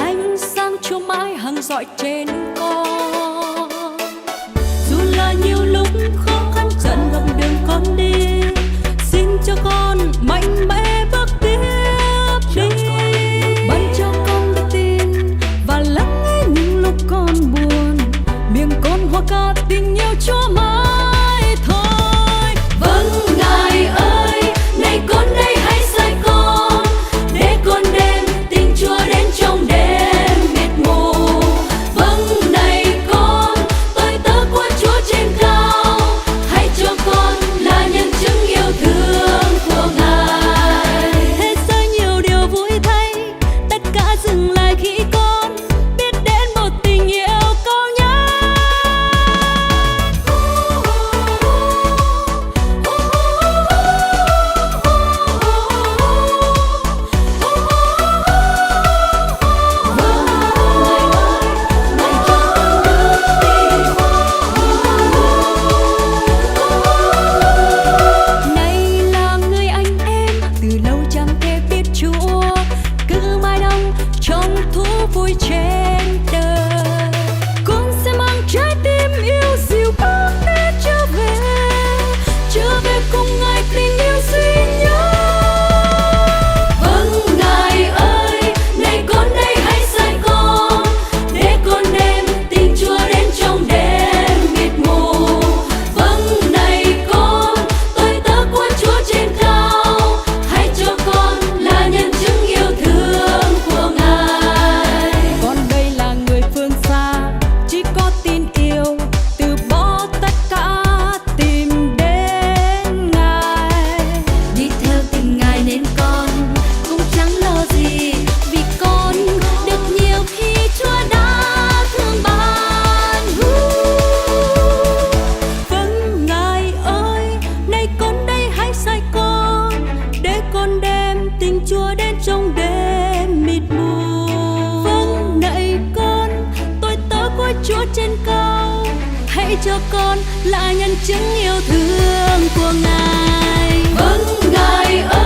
ánh sáng chiếu mãi hằng dọi trên con. Dù là nhiều lúc khó khăn dần dòng đường con đi, xin cho con mạnh mẽ bước tiếp đi. Ban cho con đức tin và lắng nghe những lúc con buồn, miệng con hoa ca tình yêu Chúa mãi thôi. Vâng Ngài ơi, này con đây hãy sai con, để con đem tình Chúa đến trong đêm mịt mù. Vâng này con, tôi tớ của Chúa trên cao, hãy cho con là nhân chứng yêu thương của Ngài. Thế giới nhiều điều vui thay, tất cả dừng lại khi con biết đến một tình yêu cao nhã. Này là người anh em từ lâu chẳng thể biết Chúa, cứ mãi đắm trong thú vui trên đời. Con sẽ mang trái tim yêu dịu bước để trở về cùng Ngài tình yêu duy nhất. Vâng Ngài ơi, này con đây hãy sai con, để con đem tình Chúa đến trong đêm mịt mù. Vâng này con, tôi tớ của Chúa trên cao, hãy cho con là nhân chứng yêu thương của Ngài. Con đây là người phương xa, chỉ có tin yêu, từ bỏ tất cả tìm đến Ngài. Đi theo tình Ngài nên con cũng chẳng lo gì, vì con được nhiều khi Chúa đã thương ban. Vâng Ngài ơi, này con đây hãy sai con, để con đem tình Chúa đến trong đêm mịt mù. Vâng này con, tôi tớ của Chúa trên cao, hãy cho con là nhân chứng yêu thương của Ngài. Vâng Ngài ơi.